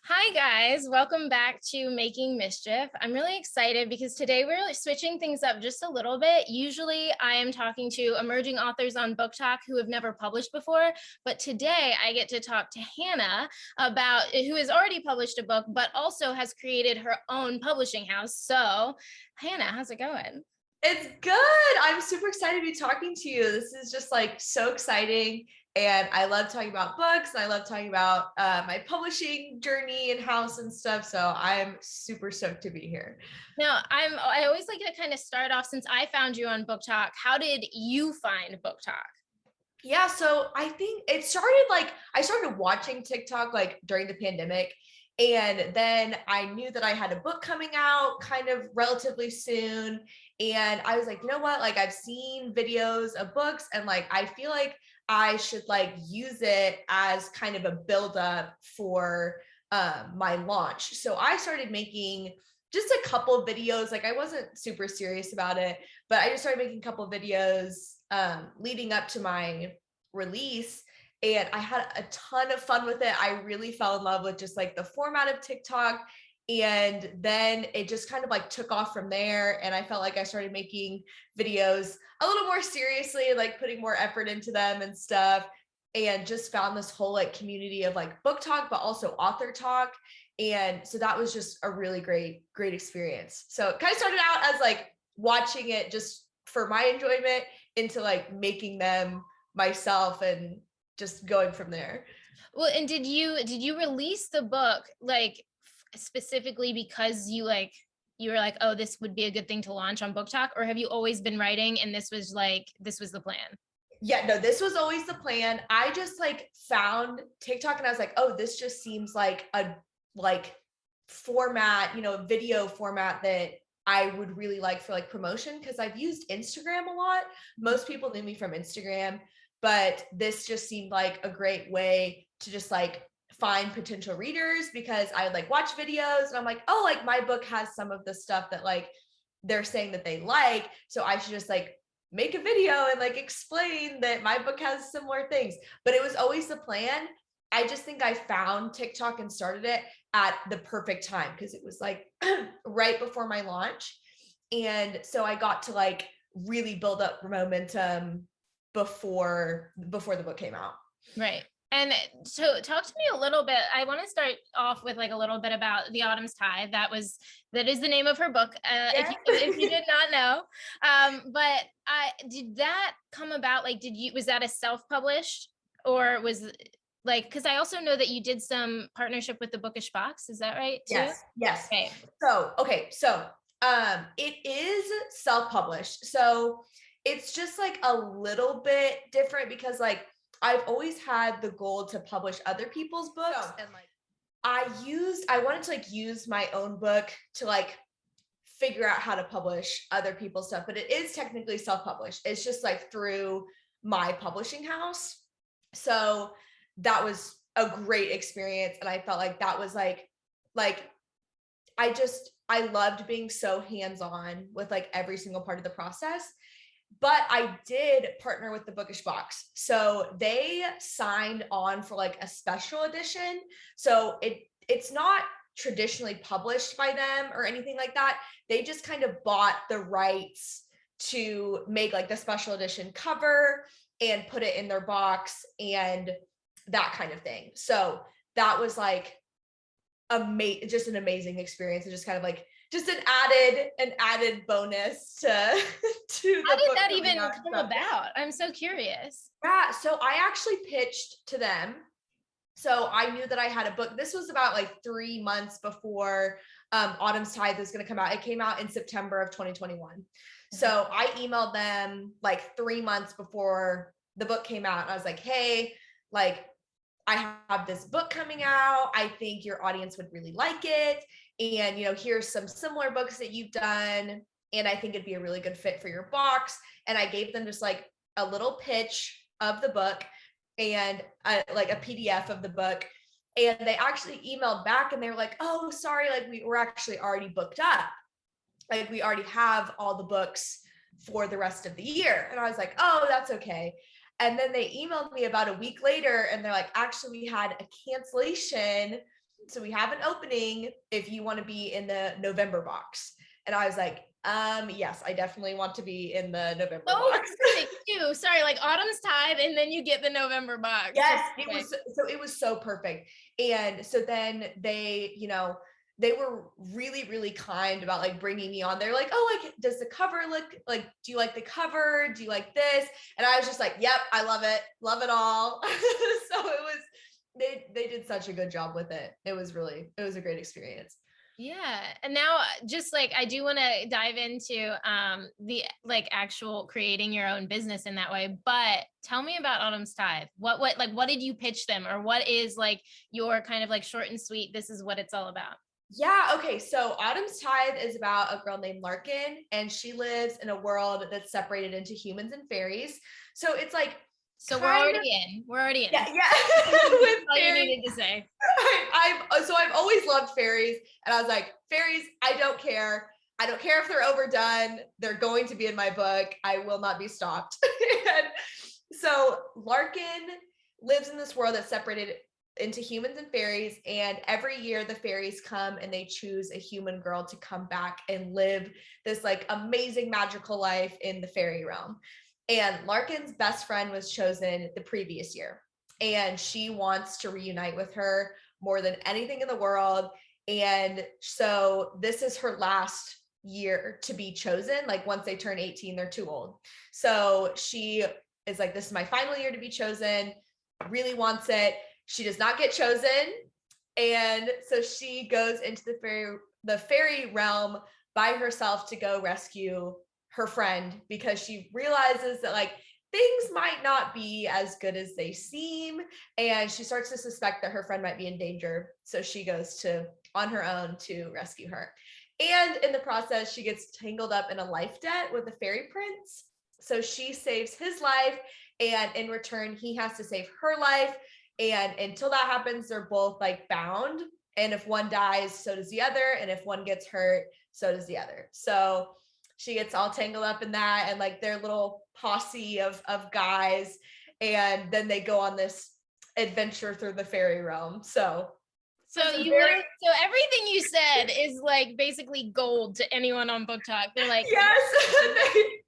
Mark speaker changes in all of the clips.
Speaker 1: Hi guys, welcome back to Making Mischief. I'm really excited because today we're switching things up just a little bit. Usually I am talking to emerging authors on BookTok who have never published before, but today I get to talk to Hannah about who has already published a book, but also has created her own publishing house. So Hannah, how's it going?
Speaker 2: It's good. I'm super excited to be talking to you. This is just like so exciting. And I love talking about books. And I love talking about my publishing journey and house and stuff. So I'm super stoked to be here.
Speaker 1: Now, I always like to kind of start off since I found you on BookTok. How did you find BookTok?
Speaker 2: Yeah, so I think it started like I started watching TikTok like during the pandemic. And then I knew that I had a book coming out kind of relatively soon. And I was like, you know what? Like I've seen videos of books and like I feel like I should like use it as kind of a build up for my launch. So I started making just a couple videos. Like I wasn't super serious about it, but I just started making a couple videos leading up to my release, and I had a ton of fun with it. I really fell in love with just like the format of TikTok, and then it just kind of like took off from there, and I felt like I started making videos a little more seriously, like putting more effort into them and stuff, and just found this whole like community of like book talk but also author talk. And so that was just a really great experience. So it kind of started out as like watching it just for my enjoyment into like making them myself and just going from there.
Speaker 1: Well, and did you release the book like specifically because you were like, oh, this would be a good thing to launch on BookTok, or have you always been writing and this was the plan?
Speaker 2: Yeah, no, this was always the plan. I just like found TikTok and I was like, oh, this just seems like a like format, video format that I would really like for like promotion, because I've used Instagram a lot. Most people knew me from Instagram, but this just seemed like a great way to just like find potential readers, because I would like watch videos and I'm like, oh, like my book has some of the stuff that like they're saying that they like. So I should just like make a video and like explain that my book has similar things. But it was always the plan. I just think I found TikTok and started it at the perfect time because it was like right before my launch. And so I got to like really build up momentum before the book came out.
Speaker 1: Right. And so talk to me a little bit. I want to start off with like a little bit about The Autumn's Tithe. That is the name of her book.
Speaker 2: Yeah.
Speaker 1: If you did not know. But did that come about? Like, was that a self-published, or was like, because I also know that you did some partnership with the Bookish Box. Is that right too?
Speaker 2: Yes.
Speaker 1: Okay.
Speaker 2: So, okay. So, it is self-published. So it's just like a little bit different because like I've always had the goal to publish other people's books. And like I wanted to like use my own book to like figure out how to publish other people's stuff, but it is technically self-published. It's just like through my publishing house. So that was a great experience. And I felt like that was like I loved being so hands-on with like every single part of the process. But I did partner with the Bookish Box. So they signed on for like a special edition. So it's not traditionally published by them or anything like that. They just kind of bought the rights to make like the special edition cover and put it in their box and that kind of thing. So that was like just an amazing experience, and just kind of like just an added bonus to to
Speaker 1: How
Speaker 2: the
Speaker 1: did
Speaker 2: book
Speaker 1: that
Speaker 2: coming
Speaker 1: even
Speaker 2: out.
Speaker 1: come about? I'm so curious.
Speaker 2: Yeah, so I actually pitched to them. So I knew that I had a book. This was about like 3 months before Autumn's Tithe was going to come out. It came out in September of 2021. So I emailed them like 3 months before the book came out. And I was like, hey, like I have this book coming out. I think your audience would really like it. And, here's some similar books that you've done. And I think it'd be a really good fit for your box. And I gave them just like a little pitch of the book and like a PDF of the book. And they actually emailed back and they were like, oh, sorry, like we were actually already booked up. Like we already have all the books for the rest of the year. And I was like, oh, that's okay. And then they emailed me about a week later and they're like, actually, we had a cancellation so we have an opening if you want to be in the November box. And I was like, yes, I definitely want to be in the November box.
Speaker 1: Perfect too. Sorry, like autumn's tithe, and then you get the November box.
Speaker 2: Yes, it was so perfect. And so then they, they were really, really kind about like bringing me on. They're like, oh, like, does the cover look like, do you like the cover? Do you like this? And I was just like, yep, I love it all. So it was, they did such a good job with it. It was a great experience.
Speaker 1: Yeah. And now just like I do want to dive into the like actual creating your own business in that way, but tell me about Autumn's Tithe. What did you pitch them, or what is like your kind of like short and sweet, this is what it's all about?
Speaker 2: Yeah, okay. So Autumn's Tithe is about a girl named Larkin, and she lives in a world that's separated into humans and fairies. So it's like,
Speaker 1: so we're already in.
Speaker 2: Yeah.
Speaker 1: With all you needed to say.
Speaker 2: I've always loved fairies, and I was like, fairies, I don't care. I don't care if they're overdone. They're going to be in my book. I will not be stopped. And so Larkin lives in this world that's separated into humans and fairies, and every year the fairies come and they choose a human girl to come back and live this like amazing magical life in the fairy realm. And Larkin's best friend was chosen the previous year, and she wants to reunite with her more than anything in the world. And so this is her last year to be chosen. Like once they turn 18, they're too old. So she is like, this is my final year to be chosen, really wants it. She does not get chosen. And so she goes into the fairy realm by herself to go rescue her friend, because she realizes that like things might not be as good as they seem, and she starts to suspect that her friend might be in danger. So she goes on her own to rescue her. And in the process, she gets tangled up in a life debt with the fairy prince. So she saves his life, and in return, he has to save her life. And until that happens, they're both like bound. And if one dies, so does the other. And if one gets hurt, so does the other. So she gets all tangled up in that, and like their little posse of guys. And then they go on this adventure through the fairy realm. So
Speaker 1: everything you said is like basically gold to anyone on BookTok. They're like,
Speaker 2: yes.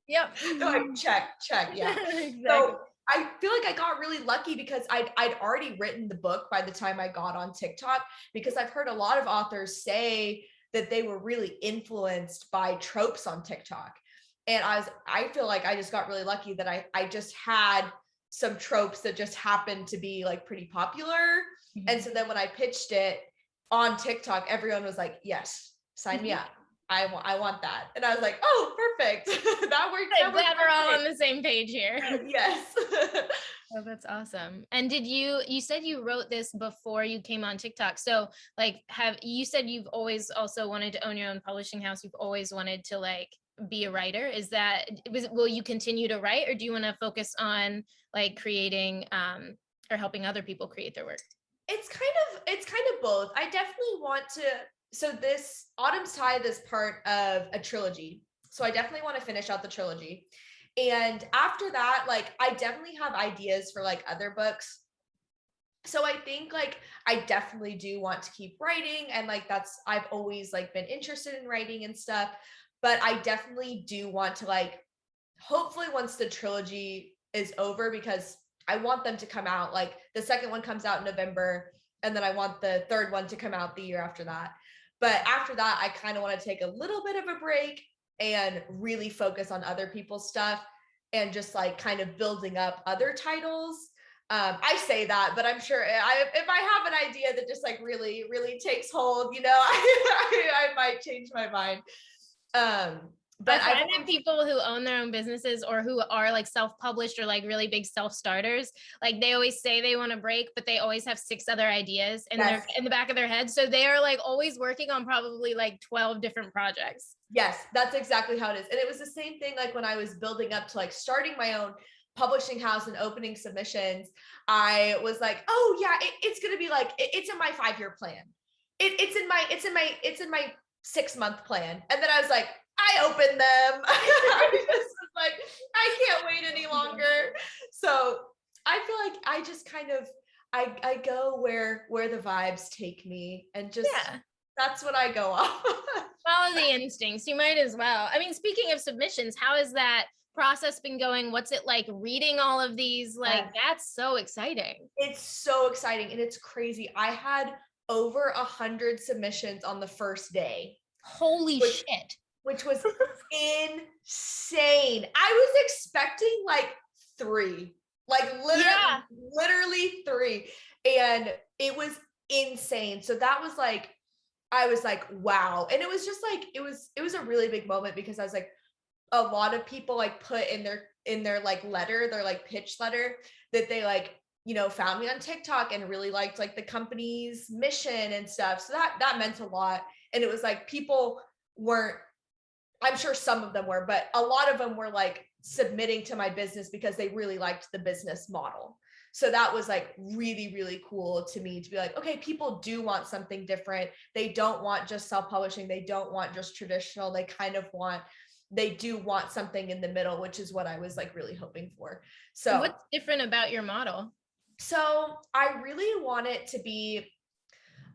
Speaker 1: yep.
Speaker 2: They're like, check. Yeah.
Speaker 1: Exactly.
Speaker 2: So I feel like I got really lucky because I'd already written the book by the time I got on TikTok, because I've heard a lot of authors say that they were really influenced by tropes on TikTok. And I feel like I just got really lucky that I just had some tropes that just happened to be like pretty popular. Mm-hmm. And so then when I pitched it on TikTok, everyone was like, yes, sign me up. I want that. And I was like, oh, perfect. That worked.
Speaker 1: I'm glad we're all on the same page here.
Speaker 2: Yes.
Speaker 1: Oh, that's awesome. And you said you wrote this before you came on TikTok. So like, you said you've always also wanted to own your own publishing house. You've always wanted to like be a writer. Will you continue to write, or do you want to focus on like creating or helping other people create their work?
Speaker 2: It's kind of both. I definitely want to. So this Autumn's Tithe is part of a trilogy. So I definitely want to finish out the trilogy. And after that, like I definitely have ideas for like other books. So I think like I definitely do want to keep writing, and like I've always like been interested in writing and stuff, but I definitely do want to like, hopefully once the trilogy is over, because I want them to come out, like the second one comes out in November, and then I want the third one to come out the year after that. But after that, I kind of want to take a little bit of a break and really focus on other people's stuff, and just like kind of building up other titles. I say that, but I'm sure if I have an idea that just like really, really takes hold, I might change my mind.
Speaker 1: But I find that people who own their own businesses, or who are like self-published or like really big self-starters, like they always say they want to break, but they always have 6 other ideas in the back of their head. So they are like always working on probably like 12 different projects.
Speaker 2: Yes, that's exactly how it is. And it was the same thing like when I was building up to like starting my own publishing house and opening submissions. I was like, oh yeah, it's going to be like, it's in my 5-year plan. It's in my 6-month plan. And then I was like, I opened them. I just was like, I can't wait any longer. So I feel like I just kind of, I go where the vibes take me, and just
Speaker 1: Yeah.
Speaker 2: that's what I go off.
Speaker 1: Follow the instincts. You might as well. I mean, speaking of submissions, how has that process been going? What's it like reading all of these? Like,
Speaker 2: Yes.
Speaker 1: that's so exciting.
Speaker 2: It's so exciting and it's crazy. I had over 100 submissions on the first day,
Speaker 1: Holy
Speaker 2: which
Speaker 1: shit.
Speaker 2: which was insane. I was expecting like 3, like
Speaker 1: Yeah.
Speaker 2: literally 3, and it was insane. So that was like, I was like, wow. And it was just like, it was a really big moment because I was like, a lot of people like put in their like letter, their like pitch letter, that they like, found me on TikTok and really liked like the company's mission and stuff. So that meant a lot. And it was like people weren't, I'm sure some of them were, but a lot of them were like submitting to my business because they really liked the business model. So that was like really, really cool to me to be like, okay, people do want something different. They don't want just self-publishing. They don't want just traditional. They do want something in the middle, which is what I was like really hoping for.
Speaker 1: And
Speaker 2: So,
Speaker 1: what's different about your model?
Speaker 2: I really want it to be,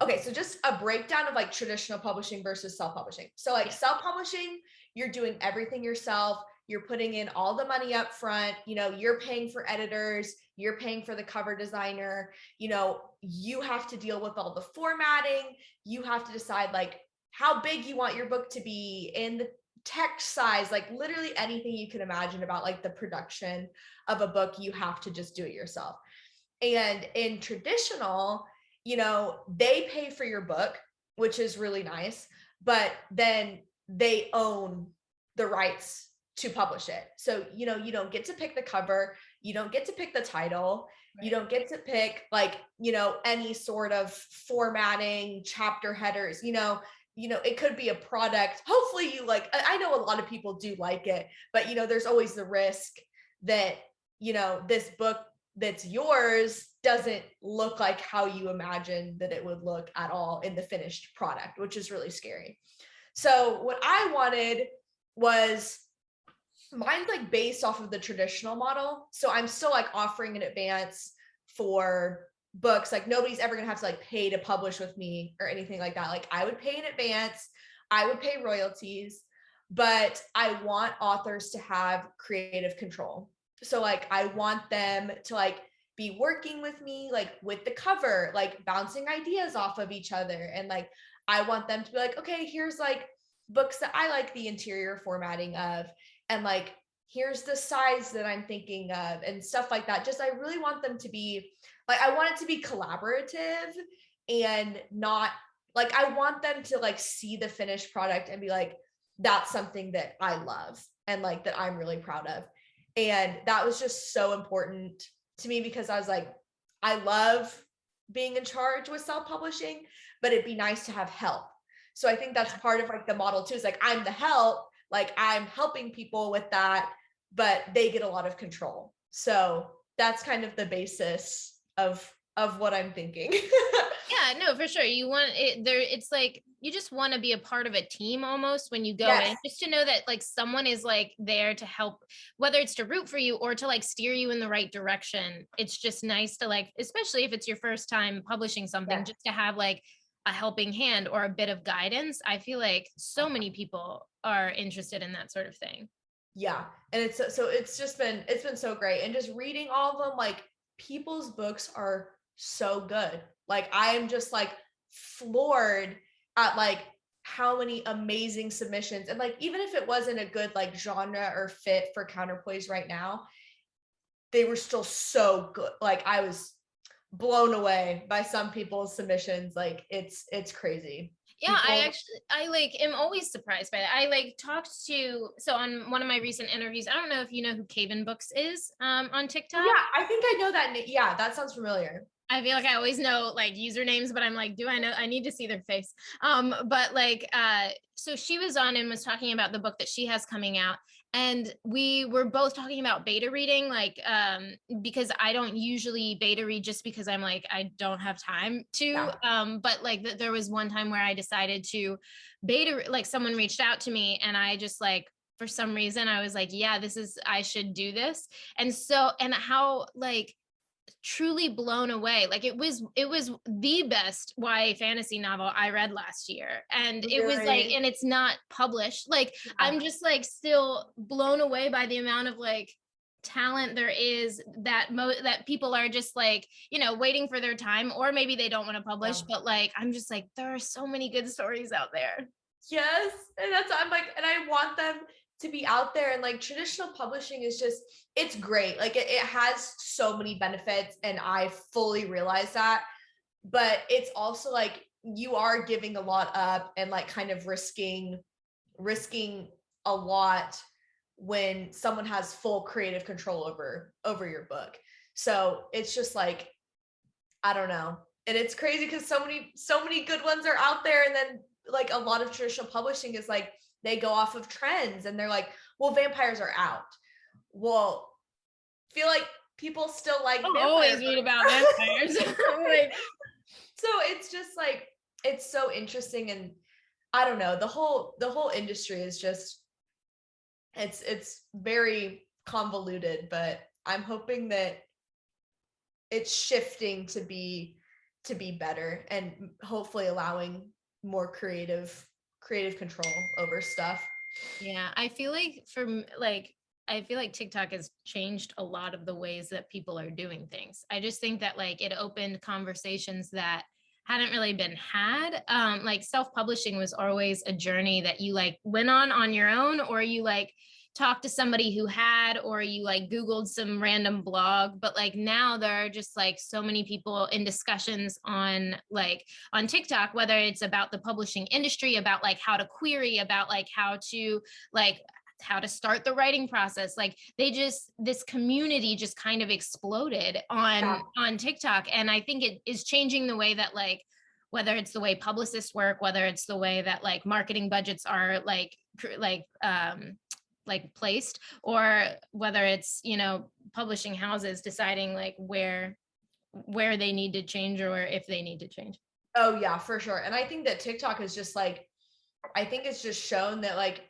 Speaker 2: okay, so just a breakdown of like traditional publishing versus self-publishing. So like
Speaker 1: Yeah.
Speaker 2: self-publishing, you're doing everything yourself. You're putting in all the money up front. You're paying for editors. You're paying for the cover designer. You have to deal with all the formatting. You have to decide like how big you want your book to be and the text size, like literally anything you can imagine about like the production of a book, you have to just do it yourself. And in traditional, they pay for your book, which is really nice, but then they own the rights to publish it. So, you don't get to pick the cover, you don't get to pick the title, you don't get to pick like, any sort of formatting, chapter headers, it could be a product. Hopefully you like, I know a lot of people do like it, but there's always the risk that, this book that's yours doesn't look like how you imagine that it would look at all in the finished product, which is really scary. So what I wanted was, mine's like based off of the traditional model. So I'm still like offering in advance for books. Like nobody's ever gonna have to like pay to publish with me or anything like that. Like I would pay in advance, I would pay royalties, but I want authors to have creative control. So like I want them to like be working with me, like with the cover, like bouncing ideas off of each other. And like, I want them to be like, okay, here's like books that I like the interior formatting of, and like, here's the size that I'm thinking of and stuff like that. Just, I really want them to be like, I want it to be collaborative and not like, I want them to like see the finished product and be like, that's something that I love and like that I'm really proud of. And that was just so important to me because I was like, I love being in charge with self-publishing, but it'd be nice to have help. So I think that's part of like the model too, is like, I'm the help, like I'm helping people with that, but they get a lot of control. So that's kind of the basis of what I'm thinking.
Speaker 1: Yeah, no, for sure. You want it there. It's like, you just want to be a part of a team almost when you go in,
Speaker 2: Yes.
Speaker 1: just to know that like someone is like there to help, whether it's to root for you or to like steer you in the right direction. It's just nice to like, especially if it's your first time publishing something,
Speaker 2: Yes.
Speaker 1: just to have like a helping hand or a bit of guidance. I feel like so many people are interested in that sort of thing.
Speaker 2: Yeah. And it's been so great. And just reading all of them, like people's books are so good. Like I am just like floored at like how many amazing submissions. And like, even if it wasn't a good like genre or fit for Counterpoise right now, they were still so good. Like I was blown away by some people's submissions. Like it's crazy.
Speaker 1: Yeah,
Speaker 2: People,
Speaker 1: I like am always surprised by that. I like talked to, so on one of my recent interviews, I don't know if you know who Caven Books is on
Speaker 2: oh
Speaker 1: TikTok.
Speaker 2: yeah, I think I know that. Yeah, that sounds familiar.
Speaker 1: I feel like I always know like usernames, but I'm like, do I know? I need to see their face. But like, so she was on and was talking about the book that she has coming out. And we were both talking about beta reading, like, because I don't usually beta read just because I'm like, I don't have time to,
Speaker 2: Yeah.
Speaker 1: but like there was one time where I decided to beta, like someone reached out to me and I just like, for some reason I was like, yeah, I should do this. And so, and how like, truly blown away. Like it was the best YA fantasy novel I read last year. And it was like,
Speaker 2: Really?
Speaker 1: and it's not published. Like
Speaker 2: Yeah.
Speaker 1: I'm just like still blown away by the amount of like talent there is that that people are just like, you know, waiting for their time, or maybe they don't want to publish,
Speaker 2: Yeah.
Speaker 1: but like I'm just like, there are so many good stories out there.
Speaker 2: Yes. And that's, I'm like, and I want them to be out there. And like traditional publishing is just, it's great. Like it has so many benefits, and I fully realize that. But it's also like you are giving a lot up and like kind of risking a lot when someone has full creative control over your book. So it's just like, I don't know. And it's crazy because so many good ones are out there. And then like a lot of traditional publishing is like they go off of trends and they're like, well, vampires are out. Well, I feel like people still like
Speaker 1: I'll
Speaker 2: vampire
Speaker 1: always read
Speaker 2: books.
Speaker 1: about vampires. Like,
Speaker 2: So it's just like, it's so interesting. And I don't know, the whole industry is just, it's very convoluted, but I'm hoping that it's shifting to be better, and hopefully allowing more creative control over stuff.
Speaker 1: yeah, I feel like I feel like TikTok has changed a lot of the ways that people are doing things. I just think that like it opened conversations that hadn't really been had. Like self-publishing was always a journey that you like went on your own, or you like talked to somebody who had, or you like Googled some random blog. But like now there are just like so many people in discussions on TikTok, whether it's about the publishing industry, about like how to query, about like like how to start the writing process. Like this community just kind of exploded
Speaker 2: Yeah.
Speaker 1: on TikTok. And I think it is changing the way that like, whether it's the way publicists work, whether it's the way that like marketing budgets are like placed, or whether it's, you know, publishing houses deciding like where they need to change, or if they need to change.
Speaker 2: Oh yeah, for sure. And I think that TikTok is just like, I think it's just shown that like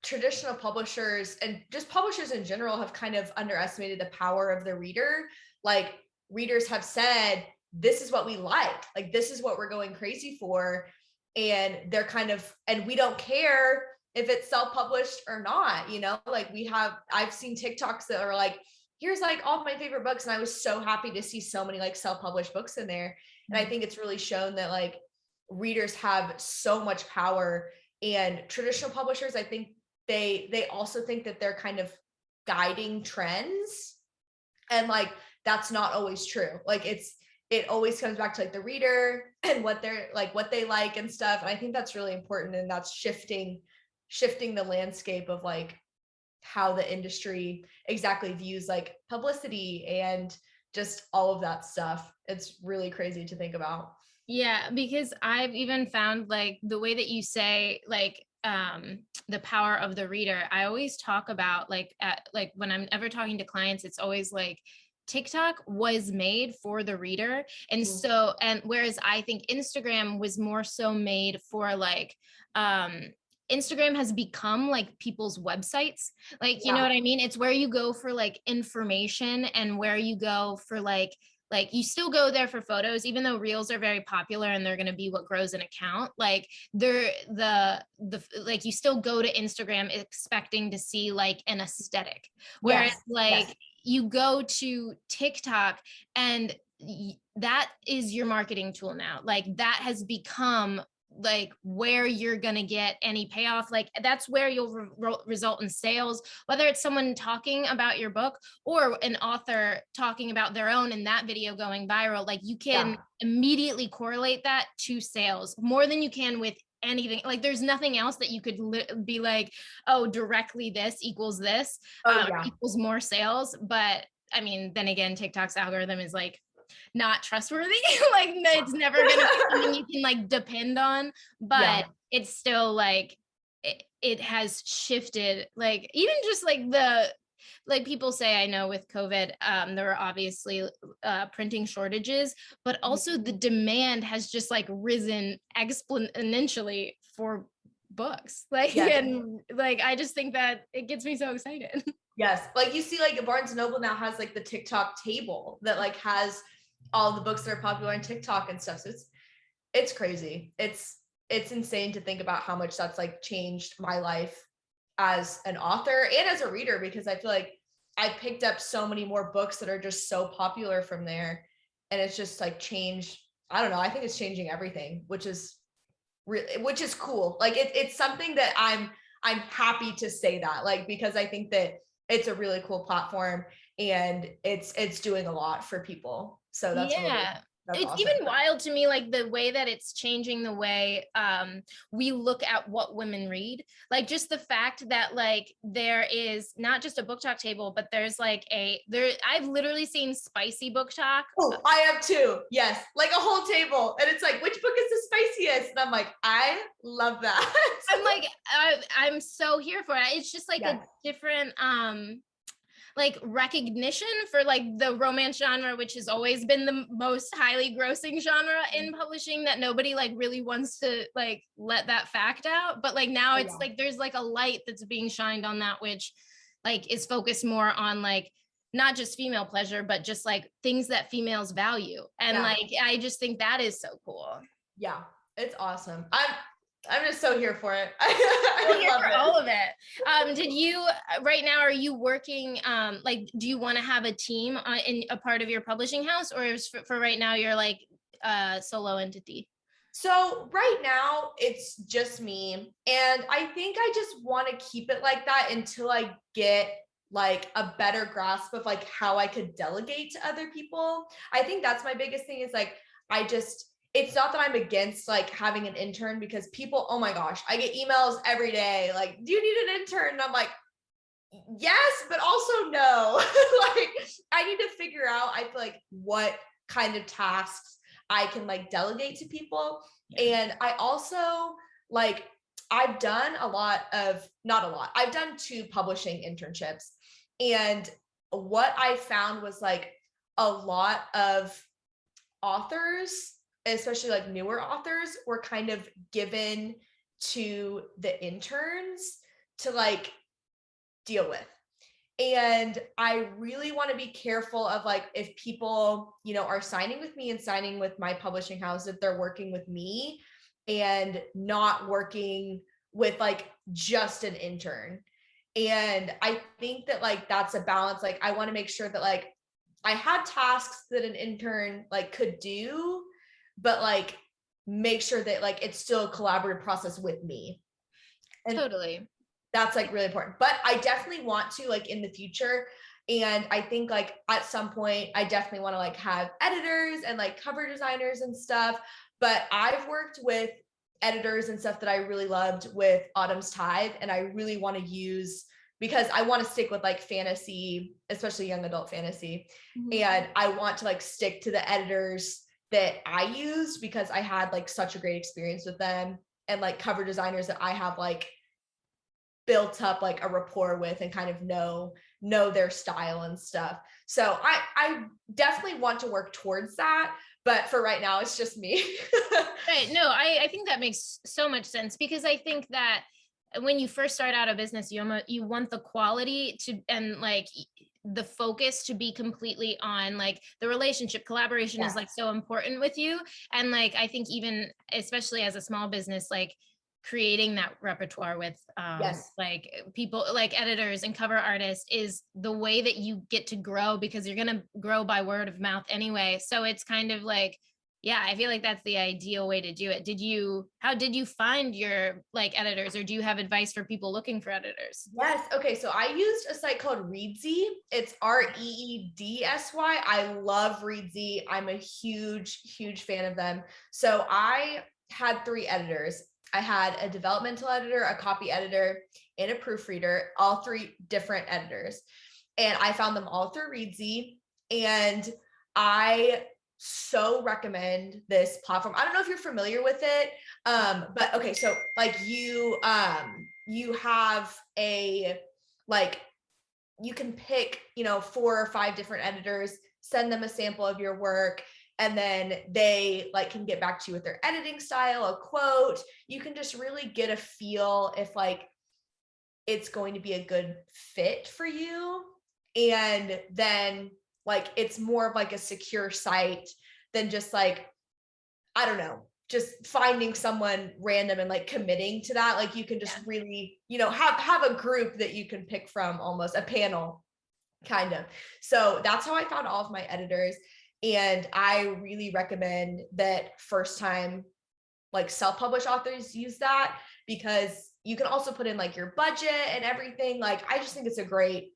Speaker 2: traditional publishers and just publishers in general have kind of underestimated the power of the reader. Like readers have said, this is what we like this is what we're going crazy for. And they're kind of, and we don't care if it's self-published or not, you know, like I've seen TikToks that are like, here's like all of my favorite books. And I was so happy to see so many like self-published books in there. And I think it's really shown that like readers have so much power. And traditional publishers, I think they also think that they're kind of guiding trends, and like that's not always true. Like it always comes back to like the reader and what they like and stuff. And I think that's really important, and that's shifting the landscape of like how the industry exactly views like publicity and just all of that stuff. It's really crazy to think about.
Speaker 1: Yeah, because I've even found like the way that you say like the power of the reader, I always talk about like when I'm ever talking to clients, it's always like TikTok was made for the reader. And
Speaker 2: Mhm.
Speaker 1: so, and whereas I think Instagram was more so made for like Instagram has become like people's websites. Like, you know
Speaker 2: Yeah.
Speaker 1: what I mean? It's where you go for like information, and where you go for like you still go there for photos, even though reels are very popular and they're going to be what grows an account. Like they're the like you still go to Instagram expecting to see like an aesthetic, whereas
Speaker 2: Yes. Yes.
Speaker 1: like you go to TikTok and that is your marketing tool now. Like that has become like where you're going to get any payoff. Like that's where you'll result in sales, whether it's someone talking about your book or an author talking about their own and that video going viral. Like you can
Speaker 2: Yeah.
Speaker 1: immediately correlate that to sales more than you can with anything. Like there's nothing else that you could be like, oh, directly this equals this,
Speaker 2: Oh yeah.
Speaker 1: equals more sales. But I mean, then again, TikTok's algorithm is like not trustworthy. Like it's never going to be something you can like depend on,
Speaker 2: Yeah.
Speaker 1: but it's still like it has shifted. Like even just like people say, I know with COVID, there were obviously printing shortages, but also the demand has just like risen exponentially for books. Like,
Speaker 2: Yes.
Speaker 1: and like, I just think that it gets me so excited.
Speaker 2: Yes. Like you see like Barnes & Noble now has like the TikTok table that like has all the books that are popular on TikTok and stuff. So it's crazy. It's insane to think about how much that's like changed my life as an author and as a reader, because I feel like I picked up so many more books that are just so popular from there. And it's just like changed. I don't know. I think it's changing everything, which is cool. Like it's something that I'm happy to say that, like, because I think that it's a really cool platform and it's doing a lot for people. So that's
Speaker 1: It's
Speaker 2: awesome.
Speaker 1: even wild to me, like the way that it's changing the way we look at what women read. Like just the fact that like there is not just a BookTok table, but there's like I've literally seen spicy BookTok.
Speaker 2: Oh, I have too. Yes, like a whole table, and it's like, which book is the spiciest? And I'm like, I love that.
Speaker 1: I'm like, I'm so here for it. It's just like a different like recognition for like the romance genre, which has always been the most highly grossing genre in publishing, that nobody like really wants to like let that fact out. But like now it's like there's like a light that's being shined on that, which like is focused more on like not just female pleasure, but just like things that females value. And like I just think that is so cool.
Speaker 2: Yeah, it's awesome. I'm just so here for it.
Speaker 1: I'm here for all of it. Did you right now, are you working like do you want to have a team in a part of your publishing house, or is for right now you're like solo entity?
Speaker 2: So right now it's just me, and I think I just want to keep it like that until I get like a better grasp of like how I could delegate to other people. I think that's my biggest thing, is like it's not that I'm against like having an intern, because people, oh my gosh, I get emails every day like, do you need an intern? And I'm like, yes, but also no. Like I need to figure out, I feel like, what kind of tasks I can like delegate to people. And I also like, I've done I've done 2 publishing internships. And what I found was like a lot of authors, especially like newer authors, were kind of given to the interns to like deal with. And I really want to be careful of like, if people, you know, are signing with me and signing with my publishing house, that they're working with me and not working with like just an intern. And I think that like that's a balance. Like I want to make sure that like I had tasks that an intern like could do, but like make sure that like it's still a collaborative process with me. And
Speaker 1: totally,
Speaker 2: that's like really important. But I definitely want to like in the future. And I think like at some point I definitely want to like have editors and like cover designers and stuff. But I've worked with editors and stuff that I really loved with Autumn's Tithe, and I really want to use, because I want to stick with like fantasy, especially young adult fantasy. And I want to like stick to the editors that I used, because I had like such a great experience with them, and like cover designers that I have like built up like a rapport with and kind of know their style and stuff. So I definitely want to work towards that, but for right now it's just me.
Speaker 1: Right. No, I think that makes so much sense, because I think that when you first start out a business, you want the quality to, and like the focus to be completely on like the relationship. Collaboration is like so important with you. And like I think even especially as a small business, like creating that repertoire with like people like editors and cover artists is the way that you get to grow, because you're going to grow by word of mouth anyway. So it's kind of like, yeah, I feel like that's the ideal way to do it. How did you find your like editors, or do you have advice for people looking for editors?
Speaker 2: Yes. Okay. So I used a site called Reedsy. It's Reedsy. I love Reedsy. I'm a huge fan of them. So I had 3 editors. I had a developmental editor, a copy editor, and a proofreader, all 3 different editors. And I found them all through Reedsy. And I so recommend this platform. I don't know if you're familiar with it, but okay, so like you have a like, you can pick, you know, 4 or 5 different editors, send them a sample of your work, and then they like can get back to you with their editing style, a quote. You can just really get a feel if like it's going to be a good fit for you. And then like it's more of like a secure site than just like, I don't know, just finding someone random and like committing to that. Like you can just really, you know, have a group that you can pick from, almost a panel kind of. So that's how I found all of my editors. And I really recommend that first time like self-published authors use that, because you can also put in like your budget and everything. Like I think it's a great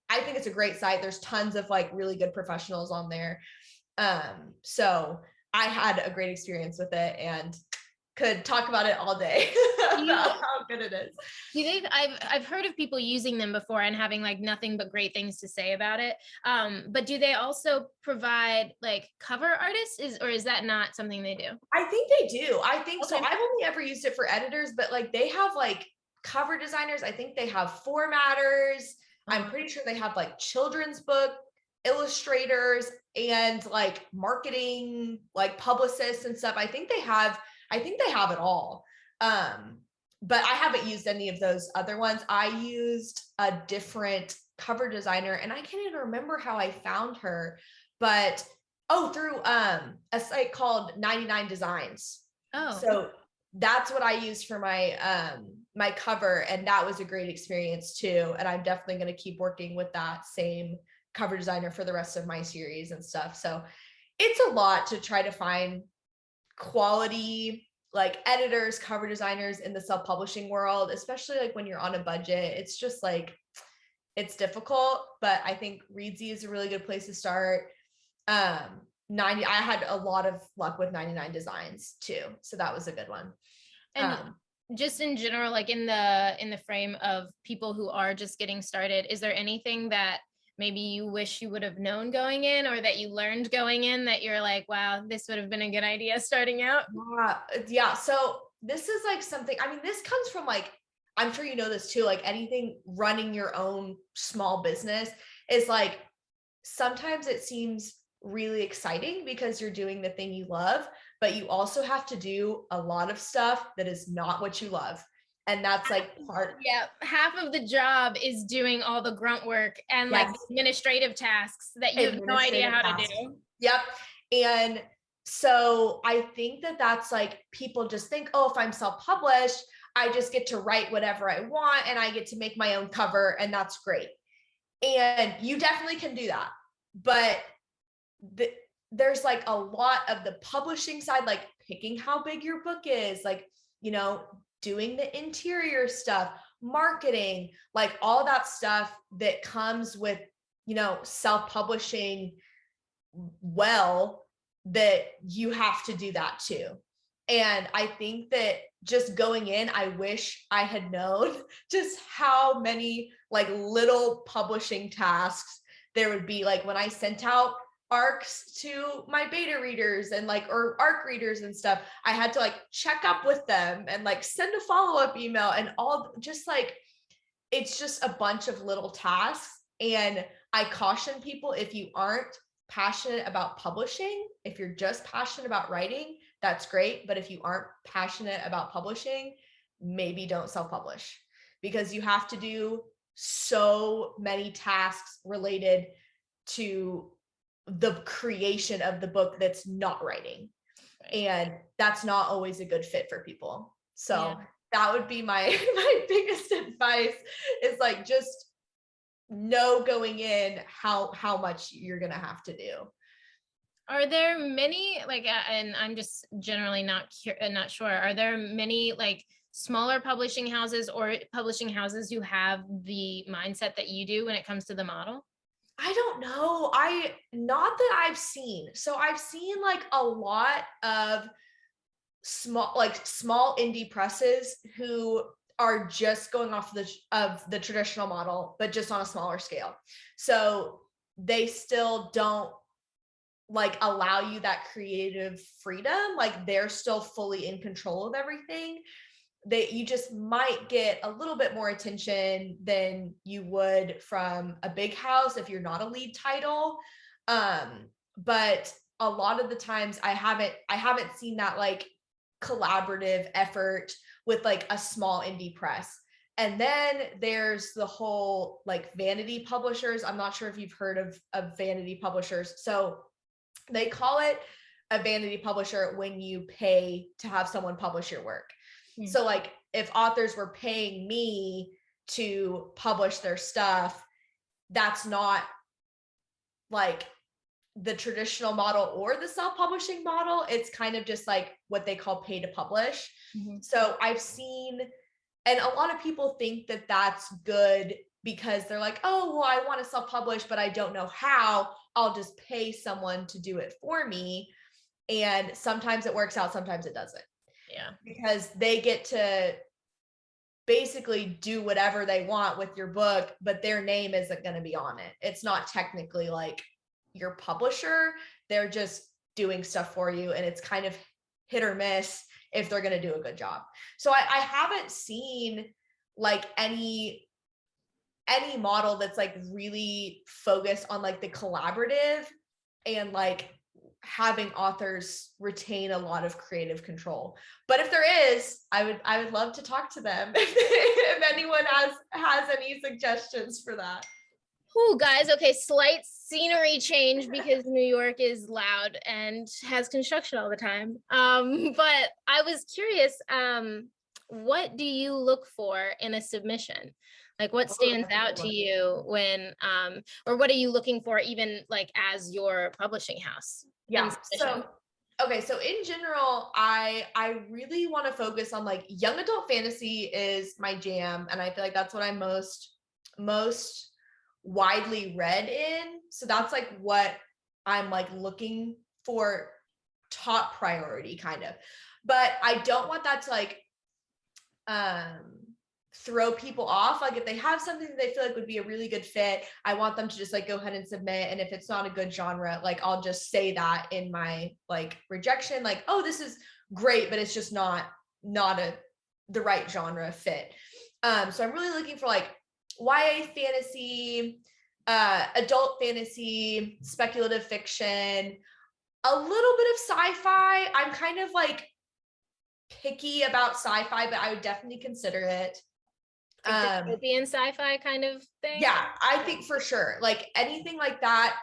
Speaker 2: site. There's tons of like really good professionals on there. So I had a great experience with it and could talk about it all day about how good it is.
Speaker 1: I've heard of people using them before and having like nothing but great things to say about it. But do they also provide like cover artists, or is that not something they do?
Speaker 2: I think they do. I think so.
Speaker 1: Okay.
Speaker 2: I've only ever used it for editors, but like they have like cover designers. I think they have formatters. I'm pretty sure they have like children's book illustrators and like marketing, like publicists and stuff. I think they have it all. But I haven't used any of those other ones. I used a different cover designer and I can't even remember how I found her, but through a site called 99 Designs.
Speaker 1: Oh.
Speaker 2: So that's what I used for my my cover, and that was a great experience too. And I'm definitely going to keep working with that same cover designer for the rest of my series and stuff. So it's a lot to try to find quality like editors, cover designers in the self-publishing world, especially like when you're on a budget. It's just like, it's difficult, but I think Reedsy is a really good place to start. I had a lot of luck with 99 Designs too, so that was a good one.
Speaker 1: And just in general, like in the frame of people who are just getting started, is there anything that maybe you wish you would have known going in, or that you learned going in that you're like, wow, this would have been a good idea starting out?
Speaker 2: Yeah. So this is like something, I mean, this comes from like, I'm sure you know this too, like anything running your own small business is like, sometimes it seems really exciting because you're doing the thing you love, but you also have to do a lot of stuff that is not what you love. And that's like
Speaker 1: half of the job is doing all the grunt work and like administrative tasks that you have no idea how to do.
Speaker 2: Yep. And so I think that that's like, people just think, oh, if I'm self-published, I just get to write whatever I want and I get to make my own cover, and that's great. And you definitely can do that. But there's like a lot of the publishing side, like picking how big your book is, like, you know, doing the interior stuff, marketing, like all that stuff that comes with, you know, self-publishing, well, that you have to do that too. And I think that just going in, I wish I had known just how many like little publishing tasks there would be. Like when I sent out ARCs to my beta readers and like, or ARC readers and stuff, I had to like check up with them and like send a follow-up email and all, just like, it's just a bunch of little tasks. And I caution people, if you aren't passionate about publishing, if you're just passionate about writing, that's great. But if you aren't passionate about publishing, maybe don't self-publish, because you have to do so many tasks related to the creation of the book that's not writing. And that's not always a good fit for people. So that would be my biggest advice, is like, just know going in how much you're gonna have to do.
Speaker 1: Are there many like, and I'm just generally not sure, are there many like smaller publishing houses or publishing houses who have the mindset that you do when it comes to the model?
Speaker 2: I don't know. Not that I've seen. So I've seen like a lot of small indie presses who are just going off of the traditional model, but just on a smaller scale. So they still don't like allow you that creative freedom. Like they're still fully in control of everything. You just might get a little bit more attention than you would from a big house if you're not a lead title. But a lot of the times I haven't seen that like collaborative effort with like a small indie press. And then there's the whole like vanity publishers. I'm not sure if you've heard of vanity publishers. So they call it a vanity publisher when you pay to have someone publish your work. So like if authors were paying me to publish their stuff, that's not like the traditional model or the self-publishing model. It's kind of just like what they call pay to publish. So I've seen, and a lot of people think that that's good because they're like, oh, well, I want to self-publish, but I don't know how. I'll just pay someone to do it for me. And sometimes it works out, sometimes it doesn't.
Speaker 1: Yeah.
Speaker 2: Because they get to basically do whatever they want with your book, but their name isn't going to be on it. It's not technically like your publisher. They're just doing stuff for you, and it's kind of hit or miss if they're going to do a good job. So I haven't seen like any model that's like really focused on like the collaborative and like having authors retain a lot of creative control. But if there is, I would love to talk to them if anyone has any suggestions for that.
Speaker 1: Oh, guys, okay, slight scenery change because New York is loud and has construction all the time. But I was curious, what do you look for in a submission? Like what stands out to you when, or what are you looking for even like as your publishing house?
Speaker 2: Yeah. So, okay. So in general, I really want to focus on like young adult fantasy is my jam. And I feel like that's what I'm most widely read in. So that's like what I'm like looking for, top priority kind of. But I don't want that to like throw people off. Like if they have something that they feel like would be a really good fit, I want them to just like go ahead and submit. And if it's not a good genre, like I'll just say that in my like rejection, like, oh, this is great, but it's just not the right genre fit. So I'm really looking for like YA fantasy, adult fantasy, speculative fiction, a little bit of sci-fi. I'm kind of like picky about sci-fi, but I would definitely consider it.
Speaker 1: Dystopian sci-fi kind of thing?
Speaker 2: Yeah, I think for sure. Like anything like that.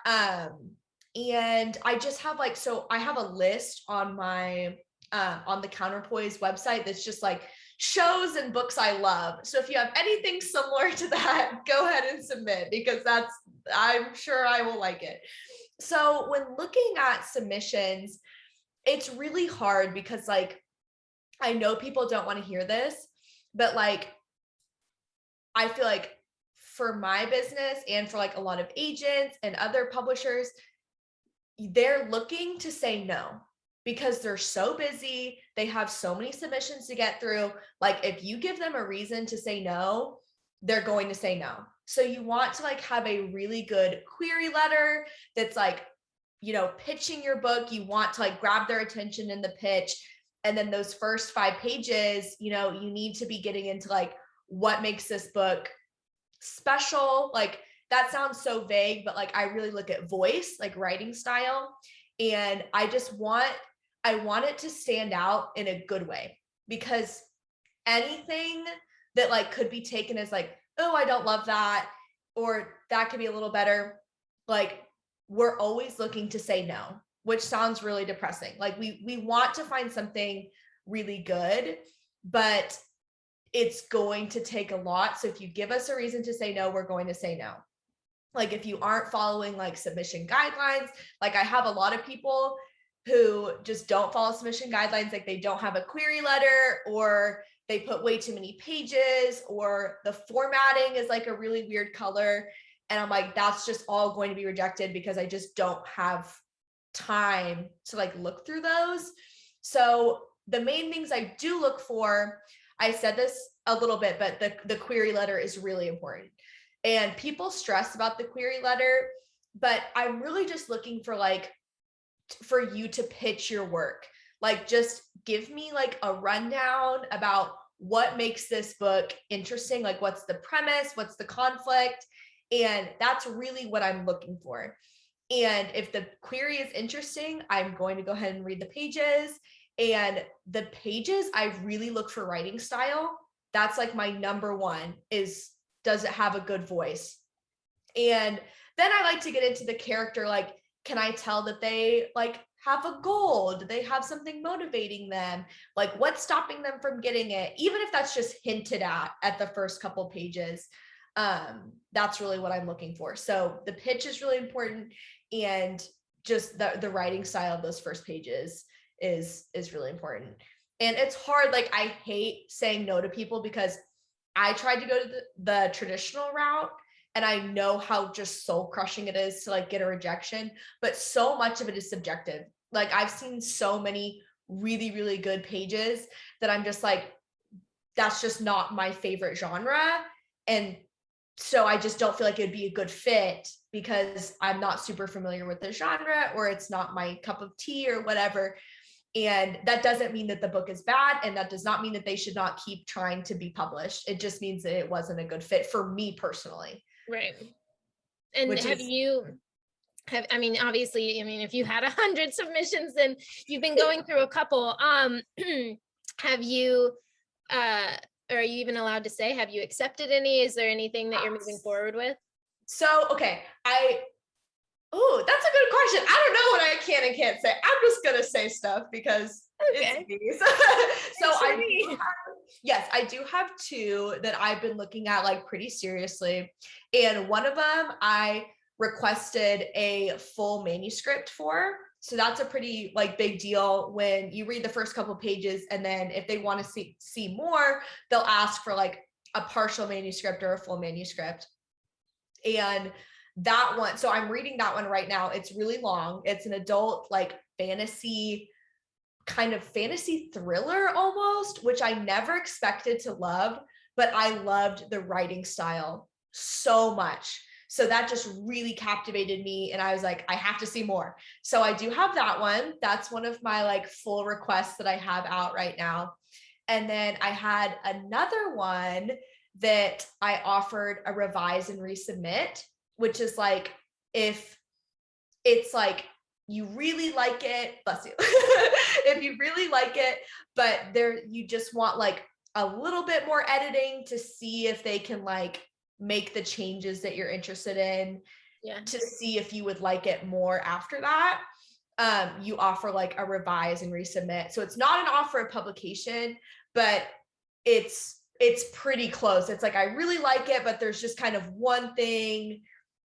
Speaker 2: And I just have like, so I have a list on my on the Counterpoise website that's just like shows and books I love. So if you have anything similar to that, go ahead and submit because I'm sure I will like it. So when looking at submissions, it's really hard because like, I know people don't want to hear this, but like, I feel like for my business and for like a lot of agents and other publishers, they're looking to say no because they're so busy. They have so many submissions to get through. Like if you give them a reason to say no, they're going to say no. So you want to like have a really good query letter that's like, you know, pitching your book. You want to like grab their attention in the pitch. And then those first 5 pages, you know, you need to be getting into like, what makes this book special? Like that sounds so vague, but like I really look at voice, like writing style. And I want it to stand out in a good way because anything that like could be taken as like, oh, I don't love that, or that could be a little better. Like we're always looking to say no, which sounds really depressing. Like we want to find something really good, but it's going to take a lot. So if you give us a reason to say no, we're going to say no. Like if you aren't following like submission guidelines, like I have a lot of people who just don't follow submission guidelines. Like they don't have a query letter, or they put way too many pages, or the formatting is like a really weird color. And I'm like, that's just all going to be rejected because I just don't have time to like look through those. So the main things I do look for, I said this a little bit, but the query letter is really important. And people stress about the query letter, but I'm really just looking for like, for you to pitch your work. Like just give me like a rundown about what makes this book interesting. Like what's the premise? What's the conflict? And that's really what I'm looking for. And if the query is interesting, I'm going to go ahead and read the pages. And the pages, I really look for writing style. That's like my number one is, does it have a good voice? And then I like to get into the character, like, can I tell that they like have a goal? Do they have something motivating them? Like, what's stopping them from getting it? Even if that's just hinted at the first couple pages, that's really what I'm looking for. So the pitch is really important, and just the writing style of those first pages is really important. And it's hard. Like, I hate saying no to people because I tried to go to the traditional route, and I know how just soul crushing it is to like get a rejection, but so much of it is subjective. Like, I've seen so many really, really good pages that I'm just like, that's just not my favorite genre. And so I just don't feel like it'd be a good fit because I'm not super familiar with the genre, or it's not my cup of tea or whatever. And that doesn't mean that the book is bad. And that does not mean that they should not keep trying to be published. It just means that it wasn't a good fit for me personally.
Speaker 1: Right. And
Speaker 2: Which
Speaker 1: have
Speaker 2: is,
Speaker 1: you I mean, obviously, I mean, if you had 100 submissions, then you've been going through a couple. Have you are you even allowed to say, have you accepted any? Is there anything that you're moving forward with?
Speaker 2: so okay, oh, that's a good question. I don't know what I can and can't say. I'm just gonna say stuff because
Speaker 1: Okay.
Speaker 2: it's me. So yes, I do have two that I've been looking at like pretty seriously. And one of them I requested a full manuscript for. So that's a pretty like big deal when you read the first couple pages, and then if they want to see more, they'll ask for like a partial manuscript or a full manuscript. And that one, so I'm reading that one right now. It's really long. It's an adult like fantasy, kind of fantasy thriller almost, which I never expected to love, but I loved the writing style so much. So that just really captivated me. And I was like, I have to see more. So I do have that one. That's one of my like full requests that I have out right now. And then I had another one that I offered a revise and resubmit, which is like, if it's like you really like it, bless you, if you really like it, but you just want like a little bit more editing to see if they can like make the changes that you're interested in, to see if you would like it more after that, you offer like a revise and resubmit. So it's not an offer of publication, but it's pretty close. It's like, I really like it, but there's just kind of one thing.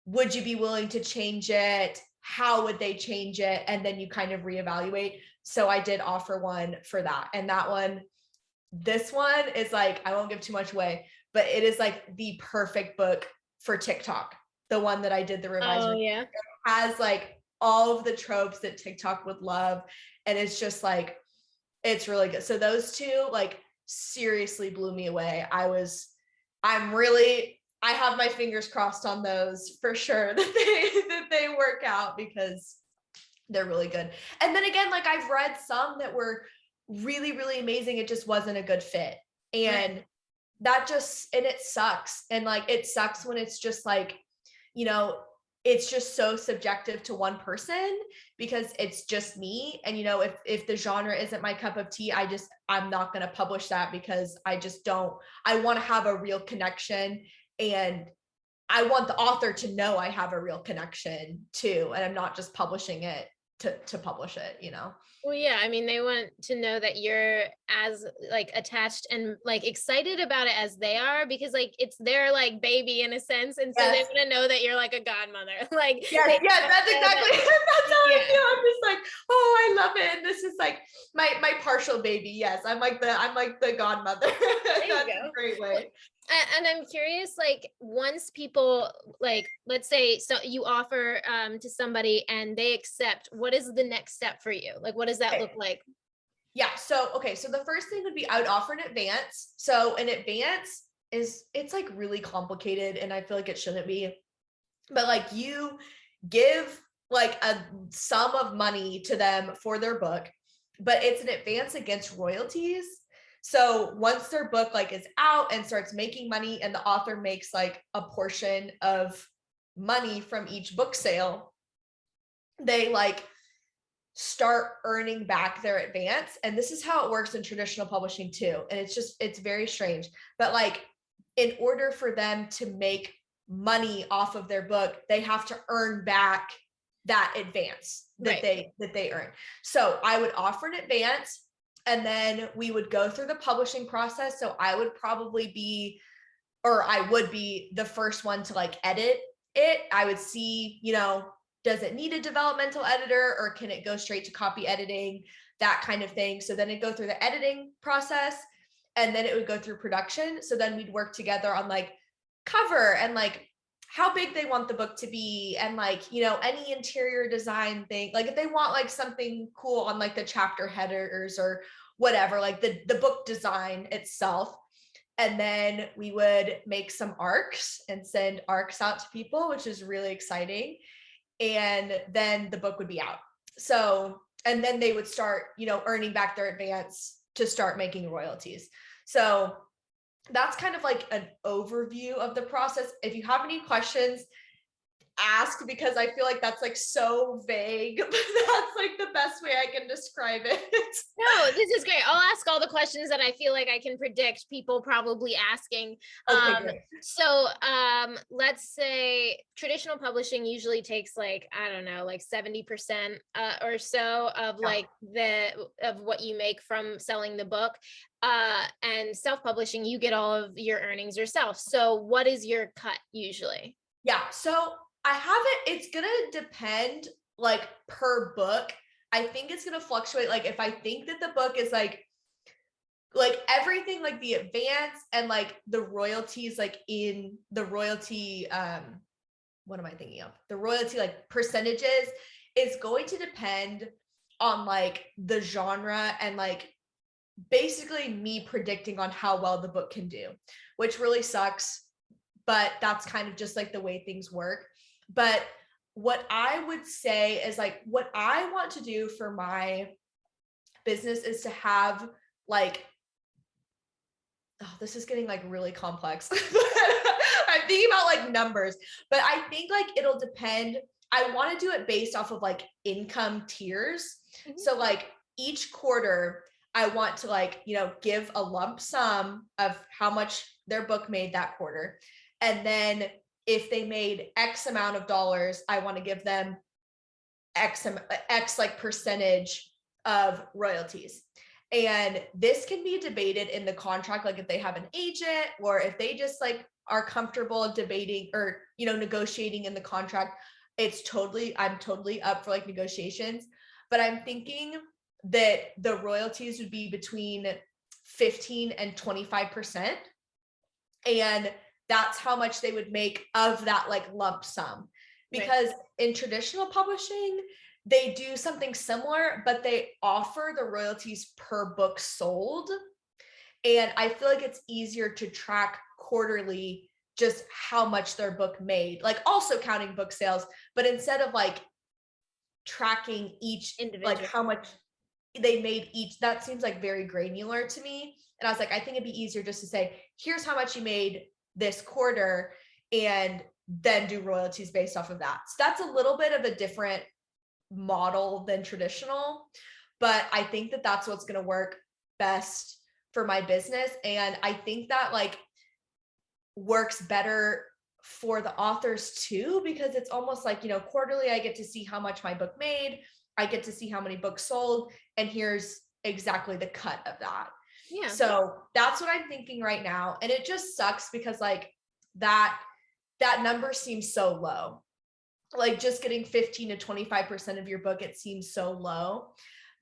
Speaker 2: Would you be willing to change it? How would they change it? And then you kind of reevaluate. So I did offer one for that. And that one, this one is like, I won't give too much away, but it is like the perfect book for TikTok. The one that I did the revised.
Speaker 1: Oh yeah.
Speaker 2: It has like all of the tropes that TikTok would love. And it's just like, it's really good. So those two like seriously blew me away. I have my fingers crossed on those for sure that they work out, because they're really good. And then again, like, I've read some that were really, really amazing. It just wasn't a good fit. And and it sucks. And like, it sucks when it's just like, it's just so subjective to one person, because it's just me. And, if the genre isn't my cup of tea, I'm not going to publish that, because I want to have a real connection, and I want the author to know I have a real connection too. And I'm not just publishing it to publish it,
Speaker 1: Well, yeah, I mean, they want to know that you're as like attached and like excited about it as they are, because like it's their like baby in a sense, and so they want to know that you're like a godmother. Like,
Speaker 2: yes, that's exactly that's how I feel. I'm just like, oh, I love it, and this is like my partial baby. Yes, I'm like the godmother. That's a great way.
Speaker 1: And I'm curious, like, once people, like, let's say, so you offer to somebody and they accept, what is the next step for you? Like, what does that look like?
Speaker 2: Yeah. So the first thing would be, I would offer an advance. So an advance it's like really complicated, and I feel like it shouldn't be, but like, you give like a sum of money to them for their book, but it's an advance against royalties. So once their book like is out and starts making money, and the author makes like a portion of money from each book sale, they like start earning back their advance. And this is how it works in traditional publishing too. And it's very strange. But like, in order for them to make money off of their book, they have to earn back that advance that they earn. So I would offer an advance, and then we would go through the publishing process. So I would be the first one to like edit it. I would see, does it need a developmental editor, or can it go straight to copy editing, that kind of thing. So then it'd go through the editing process, and then it would go through production. So then we'd work together on like cover and like how big they want the book to be, and like, any interior design thing. Like if they want like something cool on like the chapter headers or whatever, like the book design itself. And then we would make some arcs and send arcs out to people, which is really exciting. And then the book would be out. So, and then they would start, earning back their advance to start making royalties. So that's kind of like an overview of the process. If you have any questions, ask, because I feel like that's like so vague, but that's like the best way I can describe it.
Speaker 1: No, this is great. I'll ask all the questions that I feel like I can predict people probably asking.
Speaker 2: Okay,
Speaker 1: so let's say traditional publishing usually takes like, I don't know, like 70% or so of like of what you make from selling the book. And self-publishing, you get all of your earnings yourself. So what is your cut usually?
Speaker 2: Yeah, so it's gonna depend like per book. I think it's gonna fluctuate. Like if I think that the book is like everything, like the advance and like the royalties, like in the royalty, what am I thinking of? The royalty like percentages is going to depend on like the genre and like basically me predicting on how well the book can do, which really sucks, but that's kind of just like the way things work. But what I would say is like, what I want to do for my business is to have like, oh, this is getting like really complex. I'm thinking about like numbers, but I think like it'll depend. I want to do it based off of like income tiers. Mm-hmm. So like each quarter, I want to like, give a lump sum of how much their book made that quarter. And then if they made X amount of dollars, I want to give them X like percentage of royalties. And this can be debated in the contract, like if they have an agent or if they just like are comfortable debating or, negotiating in the contract. I'm totally up for like negotiations, but I'm thinking that the royalties would be between 15 and 25%. And that's how much they would make of that like lump sum. Because in traditional publishing, they do something similar, but they offer the royalties per book sold. And I feel like it's easier to track quarterly just how much their book made, like also counting book sales, but instead of like tracking each individual, like how much they made each, that seems like very granular to me. And I was like, I think it'd be easier just to say, here's how much you made this quarter, and then do royalties based off of that. So that's a little bit of a different model than traditional, but I think that that's what's going to work best for my business. And I think that like works better for the authors too, because it's almost like, quarterly, I get to see how much my book made. I get to see how many books sold, and here's exactly the cut of that. Yeah. So that's what I'm thinking right now. And it just sucks because like that number seems so low. Like just getting 15 to 25% of your book, it seems so low.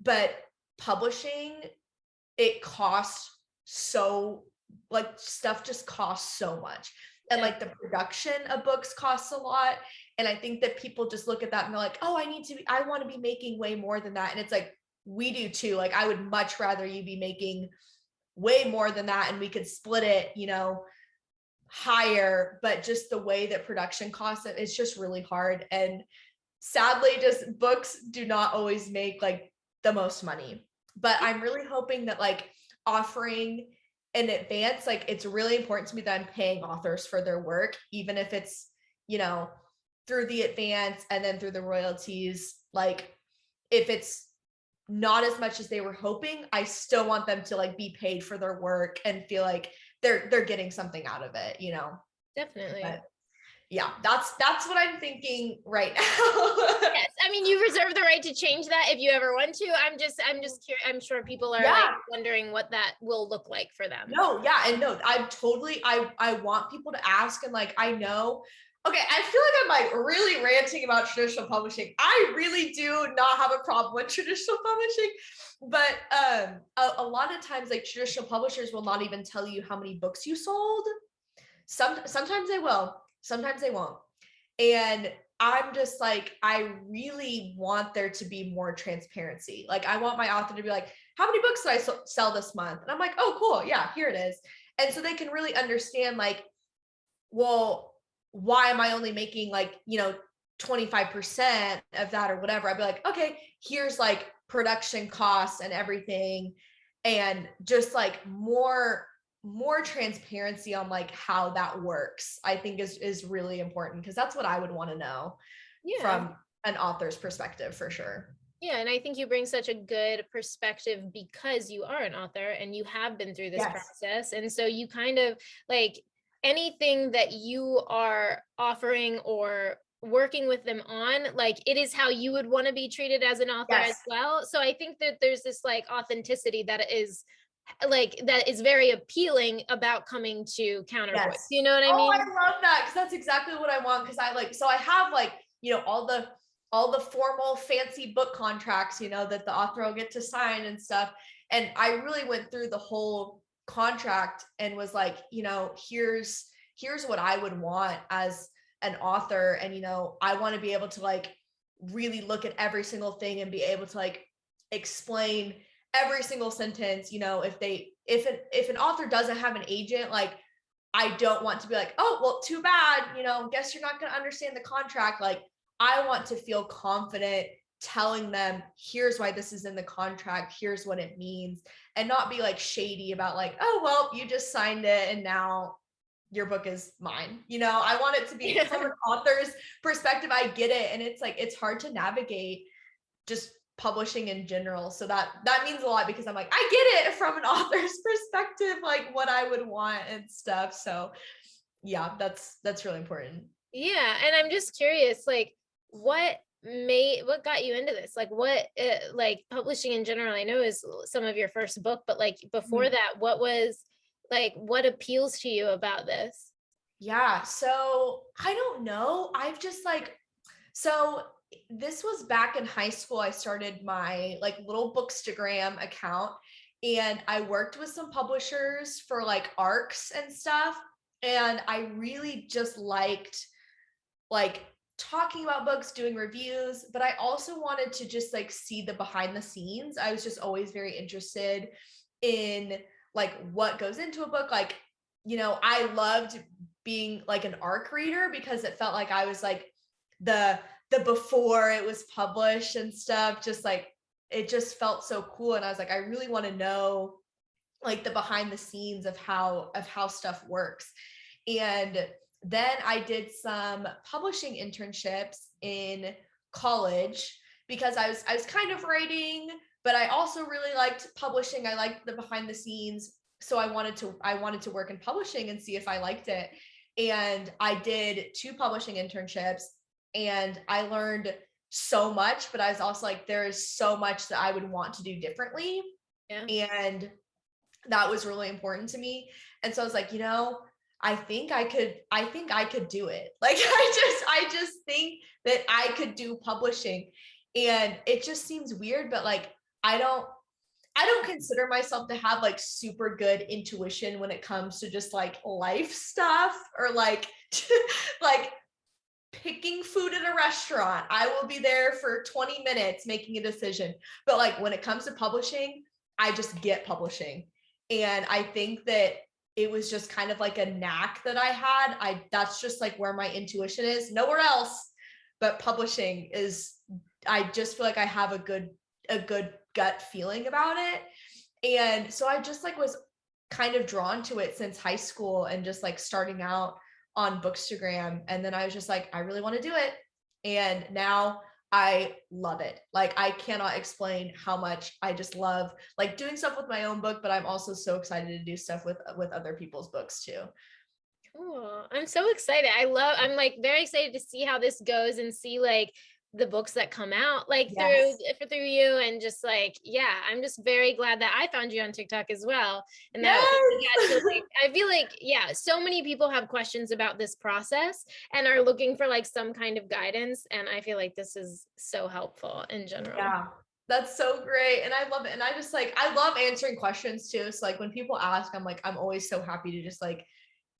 Speaker 2: But publishing, it costs so, like stuff just costs so much. And like the production of books costs a lot. And I think that people just look at that and they're like, oh, I want to be making way more than that. And it's like, we do too. Like, I would much rather you be making way more than that, and we could split it, higher, but just the way that production costs, it's just really hard. And sadly, just books do not always make like the most money. But I'm really hoping that like offering in advance, like it's really important to me that I'm paying authors for their work, even if it's, through the advance and then through the royalties Like if it's not as much as they were hoping, I still want them to like be paid for their work and feel like they're getting something out of it, you know.
Speaker 1: Definitely.
Speaker 2: But yeah, that's what I'm thinking right now.
Speaker 1: Yes, I mean, you reserve the right to change that if you ever want to. I'm just curious. I'm sure people are like
Speaker 2: Yeah.
Speaker 1: wondering what that will look like for them.
Speaker 2: No, yeah, and no, I want people to ask, and like I know. Okay, I feel like I'm like really ranting about traditional publishing. I really do not have a problem with traditional publishing, but a lot of times like traditional publishers will not even tell you how many books you sold. Sometimes they will, sometimes they won't. And I'm just like, I really want there to be more transparency. Like I want my author to be like, how many books did I sell this month? And I'm like, oh, cool. Yeah, here it is. And so they can really understand like, well, why am I only making like, 25% of that or whatever? I'd be like, okay, here's like production costs and everything. And just like more transparency on like how that works, I think is really important, because that's what I would want to know from an author's perspective for sure.
Speaker 1: Yeah, and I think you bring such a good perspective because you are an author and you have been through this process. And so you kind of like anything that you are offering or working with them on, like it is how you would want to be treated as an author as well. So I think that there's this like authenticity that is very appealing about coming to Counterpoise. You know what I mean?
Speaker 2: I love that, because that's exactly what I want. Because I have like, all the formal fancy book contracts, that the author will get to sign and stuff. And I really went through the whole contract and was like, here's what I would want as an author. And, I want to be able to like really look at every single thing and be able to like explain every single sentence. If an author doesn't have an agent, like I don't want to be like, oh, well, too bad, guess you're not going to understand the contract. Like I want to feel confident telling them, here's why this is in the contract, here's what it means, and not be like shady about like, oh, well, you just signed it and now your book is mine. I want it to be from an author's perspective. I get it. And it's like, it's hard to navigate just publishing in general. So that means a lot, because I'm like, I get it from an author's perspective, like what I would want and stuff. So yeah, that's really important.
Speaker 1: Yeah. And I'm just curious, like what got you into this? Like what, like publishing in general, I know is some of your first book, but like before that, what appeals to you about this?
Speaker 2: Yeah. So I don't know. I've just like, so this was back in high school. I started my like little Bookstagram account, and I worked with some publishers for like arcs and stuff. And I really just liked like talking about books, doing reviews, but I also wanted to just like see the behind the scenes. I was just always very interested in like what goes into a book. Like, I loved being like an arc reader, because it felt like I was like the before it was published and stuff. Just like it just felt so cool. And I was like, I really want to know like the behind the scenes of how stuff works. And then I did some publishing internships in college, because I was kind of writing, but I also really liked publishing. I liked the behind the scenes. So I wanted to work in publishing and see if I liked it. And I did 2 publishing internships, and I learned so much, but I was also like, there is so much that I would want to do differently.
Speaker 1: Yeah.
Speaker 2: And that was really important to me. And so I was like, I think I could do it. Like, I just think that I could do publishing. And it just seems weird, but like, I don't consider myself to have like super good intuition when it comes to just like life stuff, or like, like picking food at a restaurant. I will be there for 20 minutes making a decision. But like when it comes to publishing, I just get publishing. And I think that it was just kind of like a knack that I had. That's just like where my intuition is, nowhere else. But publishing is, I just feel like I have a good gut feeling about it. And so I just like was kind of drawn to it since high school, and just like starting out on Bookstagram. And then I was just like, I really want to do it. And now I love it. Like, I cannot explain how much I just love like doing stuff with my own book, but I'm also so excited to do stuff with other people's books too.
Speaker 1: Cool. I'm so excited. I'm like very excited to see how this goes and see like the books that come out like
Speaker 2: Yes.
Speaker 1: through you, and just like, yeah, I'm just very glad that I found you on TikTok as well. And that we got to
Speaker 2: Yes.
Speaker 1: like, I feel like, yeah, so many people have questions about this process and are looking for like some kind of guidance. And I feel like this is so helpful in general.
Speaker 2: Yeah. That's so great. And I love it. And I just like, I love answering questions too. So like when people ask, I'm like, I'm always so happy to just like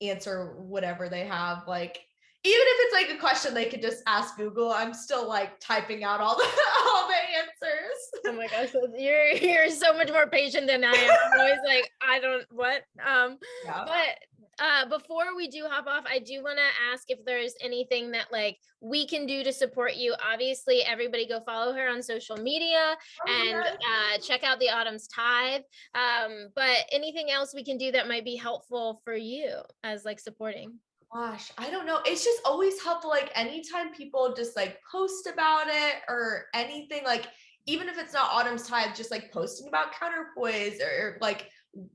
Speaker 2: answer whatever they have. Like, even if it's like a question they could just ask Google, I'm still like typing out all the all the answers.
Speaker 1: Oh my gosh, so you're so much more patient than I am. I'm always like, I don't what.
Speaker 2: Yeah.
Speaker 1: But before we do hop off, I do want to ask if there's anything that like we can do to support you. Obviously, everybody go follow her on social media
Speaker 2: Oh,
Speaker 1: and
Speaker 2: yes.
Speaker 1: check out the Autumn's Tithe. But anything else we can do that might be helpful for you as like supporting?
Speaker 2: Gosh, I don't know. It's just always helpful. Like anytime people just like post about it or anything, like even if it's not Autumn's Tithe, just like posting about Counterpoise or like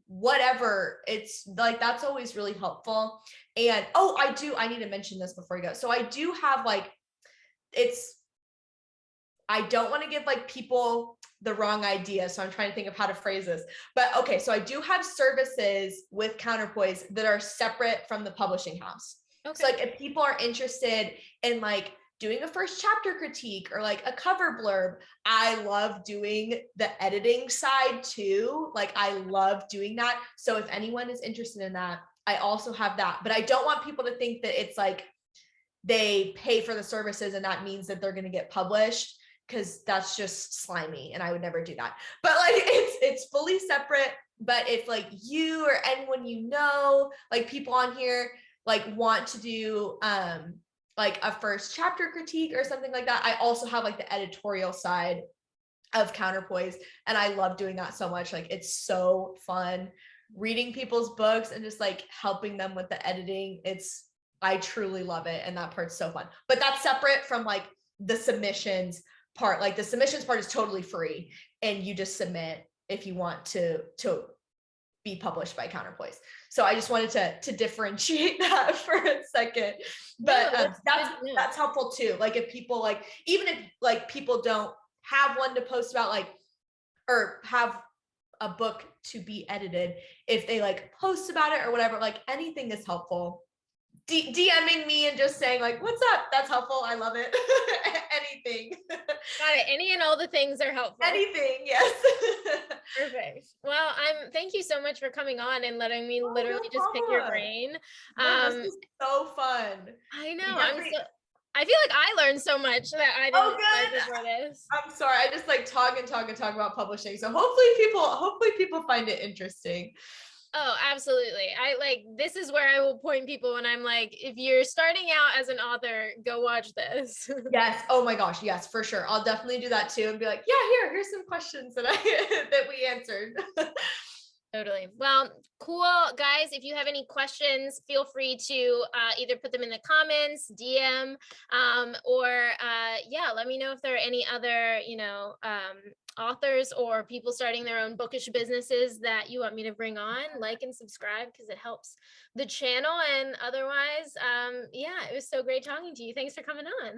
Speaker 2: whatever. It's like that's always really helpful. And oh, I need to mention this before you go. So I do have like it's I don't want to give like people the wrong idea. So I'm trying to think of how to phrase this. But okay, so I do have services with Counterpoise that are separate from the publishing house.
Speaker 1: Okay.
Speaker 2: So like if people are interested in like doing a first chapter critique or like a cover blurb, I love doing the editing side too. Like I love doing that. So if anyone is interested in that, I also have that. But I don't want people to think that it's like they pay for the services and that means that they're going to get published, because that's just slimy and I would never do that. But like it's fully separate. But if like you or anyone you know, like people on here like want to do like a first chapter critique or something like that, I also have like the editorial side of Counterpoise, and I love doing that so much. Like it's so fun reading people's books and just like helping them with the editing. I truly love it, and that part's so fun. But that's separate from like the submissions part. Like the submissions part is totally free, and you just submit if you want to be published by Counterpoise. So I just wanted to differentiate that for a second. But
Speaker 1: No,
Speaker 2: that's helpful too. Like if people like, even if like people don't have one to post about, like, or have a book to be edited, if they like post about it or whatever, like anything is helpful. DMing me and just saying like, what's up? That's helpful. I love it. Anything.
Speaker 1: got it. Any and all the things are helpful.
Speaker 2: Anything. Yes.
Speaker 1: Perfect. Well, thank you so much for coming on and letting me literally
Speaker 2: No
Speaker 1: just pick your
Speaker 2: problem.
Speaker 1: brain.
Speaker 2: No, this was so fun.
Speaker 1: I know.
Speaker 2: Definitely.
Speaker 1: I feel like I learned so much that I
Speaker 2: Oh,
Speaker 1: didn't
Speaker 2: good.
Speaker 1: realize before this.
Speaker 2: I'm sorry. I just like talk about publishing. So hopefully people find it interesting.
Speaker 1: Oh, absolutely. This is where I will point people when I'm like, if you're starting out as an author, go watch this.
Speaker 2: Yes. Oh my gosh. Yes, for sure. I'll definitely do that too and be like, yeah, here's some questions that that we answered.
Speaker 1: Totally. Well, cool, guys. If you have any questions, feel free to either put them in the comments, DM, or yeah, let me know if there are any other, authors or people starting their own bookish businesses that you want me to bring on. Like and subscribe because it helps the channel. And otherwise, yeah, it was so great talking to you. Thanks for coming on.
Speaker 2: Yeah,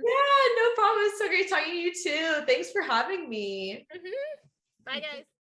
Speaker 2: no problem. It's so great talking to you too. Thanks for having me.
Speaker 1: Bye, guys.